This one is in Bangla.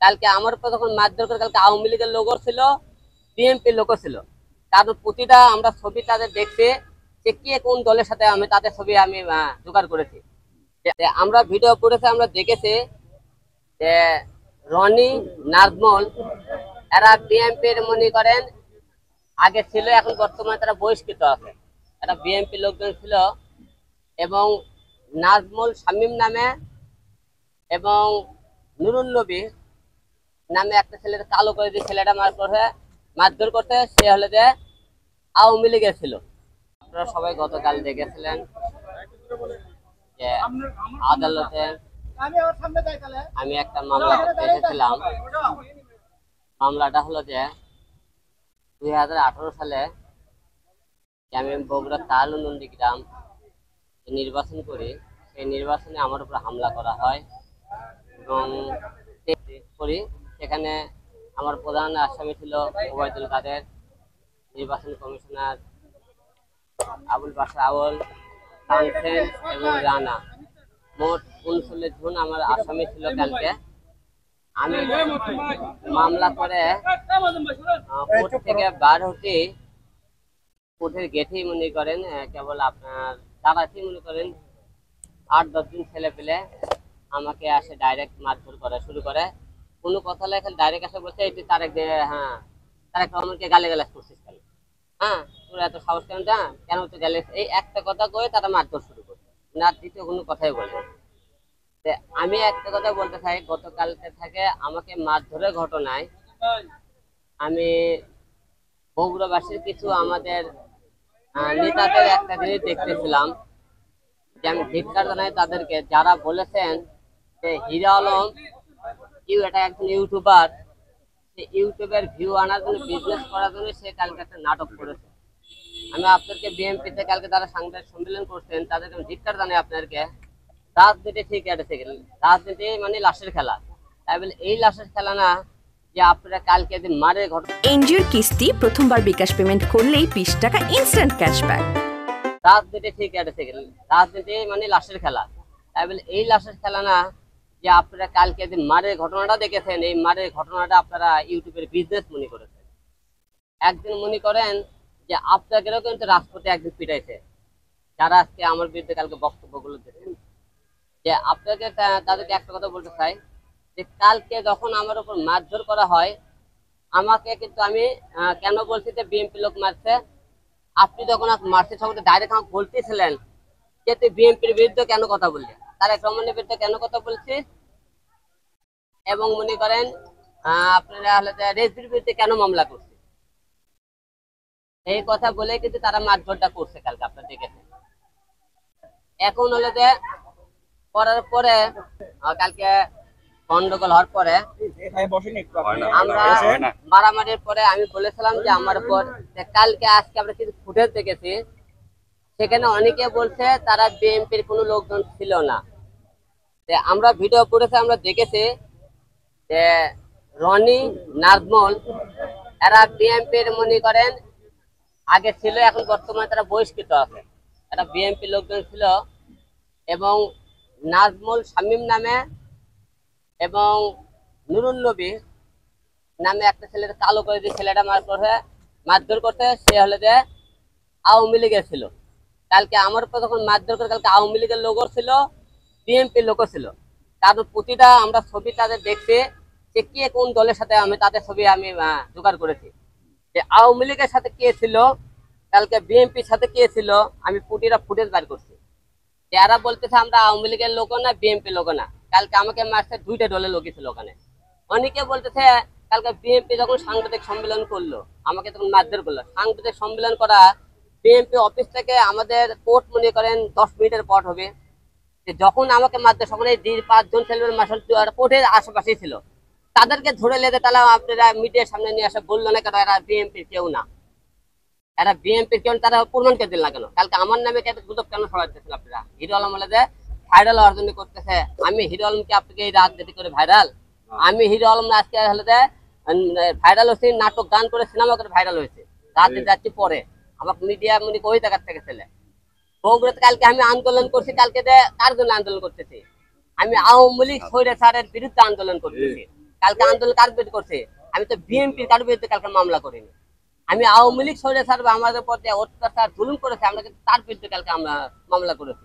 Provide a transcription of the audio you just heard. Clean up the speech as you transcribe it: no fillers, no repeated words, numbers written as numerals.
কালকে আমার উপর যখন মারধর করে, কালকে আওয়ামী লীগের লোগো ছিল, বিএনপির লোগো ছিল। কারণ প্রতিটা আমরা ছবি তাদের দেখতে যে কে কোন দলের সাথে আমি তাদের ছবি আমি জোগাড় করেছি। আমরা ভিডিও করেছি, আমরা দেখেছি যে রনি, নাজমল এরা বিএনপির মনে করেন আগে ছিল, এখন বর্তমানে তারা বহিষ্কৃত আছে। এরা বিএনপি লোকজন ছিল এবং নাজমুল শামীম নামে এবং নুরুল নবী নামে একটা ছেলের কালো করে দিয়ে ছেলেটা মারধর করতে, সে হলে যে আওয়ামী লীগের ছিল। আপনারা সবাই গতকাল দেখেছিলেন যে আদালতে আমি একটা মামলা করতে এসেছিলাম। মামলাটা হলো যে 2018 সালে আমি বগুড়া তালুনন্দী গ্রাম নির্বাচন করি। সেই নির্বাচনে আমার উপর হামলা করা হয় এবং করি। সেখানে আমার প্রধান আসামি ছিল ওবায়দুল কাদের, নির্বাচন কমিশনার আবুল বাশার আউল, তানসেন এবং রানা। মোট 39 জন আমার আসামি ছিল। কালকে আমি মামলা করে কোর্ট থেকে বার হতে, কোর্টের গেটেই মনে করেন কেবল আপনার দাঁড়াতেই মনে করেন 8-10 দিন ছেলে পেলে আমাকে আসে ডাইরেক্ট মারধর করা শুরু করে। কোনো কথা লেখা ডাইরেক্ট আসে বলছে এই তারেক, হ্যাঁ তারেক রহমানকে গালিগালাজ করছিস কেন, হ্যাঁ তোর এত সাহস কেন, কেন তো গেলে, এই একটা কথা কয়ে তারা মারধর শুরু করছে, না দ্বিতীয় কোনো কথাই বলে। আমি একটা কথা বলতে চাই, গতকালকে থেকে আমাকে মারধরের ঘটনায় আমি বগুড়াবাসীর কিছু আমাদের নেতাদের একটা জিনিস দেখতেছিলাম যে আমি ধিক্কার জানাই তাদেরকে, যারা বলেছেন যে হিরো আলম এটা একজন ইউটিউবার, সে ইউটিউবের ভিউ আনার জন্য, বিজনেস করার জন্য সে কালকে একটা নাটক করেছে। আমি আপনাদেরকে বিএনপিতে কালকে তারা সাংবাদিক সম্মেলন করছেন, তাদেরকে আমি ধিক্কার জানাই আপনাদেরকে। রাজনীতি ঠিক আছে, রাজনীতি মানে লাশের খেলা, তাই বলে এই লাশের খেলা না যে আপনারা কালকে যে মারে ঘটনা। এনজিওর কিস্তি প্রথমবার বিকাশ পেমেন্ট করলেই 20 টাকা ইনস্ট্যান্ট ক্যাশব্যাক। রাজনীতি ঠিক আছে, রাজনীতি মানে লাশের খেলা, তাই বলে এই লাশের খেলা না যে আপনারা কালকে যে মারের ঘটনাটা দেখেছেন, এই মারের ঘটনাটা আপনারা ইউটিউবের বিজনেস মনে করেছেন। একদিন মনে করেন যে আপনাদেরও কিন্তু রাজপথে একদিন পিটাইছে, যারা আজকে আমার বিরুদ্ধে কালকে বক্তব্যগুলো দিয়েছেন। যে আপনাকে তাদেরকে একটা কথা বলতে চাই যে কালকে যখন আমার উপর মারধর করা হয়, আমাকে কিন্তু আমি কেন বলছি যে বিএনপি লোক মারছে, আপনি যখন মারছে সম্বন্ধে ডাইরেক্ট আমাকে বলতেছিলেন যে তুই বিএনপির বিরুদ্ধে কেন কথা বললি, তারেক রহমানের বিরুদ্ধে কেন কথা বলছিস, এবং মনে করেন আপনারা হলে রেজভির বিরুদ্ধে কেন মামলা করছে, এই কথা বলে কিন্তু তারা মারধরটা করছে কালকে, আপনারা দেখেছেন। এখন হলে যে করার পরে কালকে গন্ডগোল হওয়ার পরে আমরা মারামারির পরে আমি বলেছিলাম যে আমার উপর কালকে আজকে আমরা কিছু ফুটেজ দেখেছি, সেখানে অনেকে বলছে তারা বিএনপির কোনো লোকজন ছিল না। আমরা ভিডিও করেছি, আমরা দেখেছি যে রনি, নাজমল এরা বিএনপির মনে করেন আগে ছিল, এখন বর্তমানে তারা বহিষ্কৃত আছে। এরা বিএনপি লোকজন ছিল এবং নাজমুল শামীম নামে এবং নুরুল নবী নামে একটা ছেলের কালো করে দিয়ে ছেলেটা মারধর করতে, সে হলে যে আওয়ামী লীগের ছিল। কালকে আমার উপর যখন মারধর করে, কালকে আওয়ামী লীগের লোগো ছিল, বিএনপির লোগো ছিল। কারণ প্রতিটা আমরা ছবি তাদের দেখতে যে কে কোন দলের সাথে আমি তাদের ছবি আমি জোগাড় করেছি। যে আওয়ামী লীগের সাথে কে ছিল, কালকে বিএনপির সাথে কে ছিল, আমি প্রতিটা ফুটেজ বার করছি। এরা বলতেছে আমরা আওয়ামী লীগের লোক না, বিএনপি লোক না। কালকে আমাকে মারছে দুইটা দলের লোকই ছিল ওখানে। অনেকে বলতেছে কালকে বিএনপি যখন সাংবাদিক সম্মেলন করলো, আমাকে তখন মারধর করলো। সাংবাদিক সম্মেলন করা বিএনপি অফিস থেকে আমাদের কোর্ট মনে করেন 10 মিনিটের পর হবে। যখন আমাকে মারধর, তখন এই 5 জন ছেলেমেয়ের মাসল কোর্টের আশেপাশেই ছিল, তাদেরকে ধরে লেগে তাহলে আপনারা মিডিয়ার সামনে নিয়ে আসা বললো না কেন এরা বিএনপির কেউ না, এরা বিএনপির কেউ, তারা প্রমাণকে দিল না কেন? কালকে আমার নামে গুজব কেন ছড়াইতেছেন আপনারা? হিরো আলম বলে যে ভাইরাল হওয়ার জন্য করতেছে। আমি হিরো আলমকে আপনাকে এই রাজনীতি করে ভাইরাল? আমি হিরো আলম না, আজকে হলে যে ভাইরাল হয়েছে নাটক গান করে, সিনেমা করে ভাইরাল হয়েছে, রাজনীতি যাচ্ছি পরে। আমাকে মিডিয়া মনে ওই জায়গার থেকে ছেলে বগুড়াতে কালকে আমি আন্দোলন করছি। কালকে যে কার জন্য আন্দোলন করতেছি? আমি আওয়ামী লীগ স্বৈরাচারের বিরুদ্ধে আন্দোলন করতেছি। কালকে আন্দোলন কার বিরুদ্ধে করছে? আমি তো বিএনপির কার বিরুদ্ধে কালকে মামলা করিনি। আমি আওয়ামী লীগ সরে ছাড়বো, আমাদের প্রতি অত্যাচার জুলুম করেছে, আমরা কিন্তু তার বিরুদ্ধে কালকে আমরা মামলা করেছি।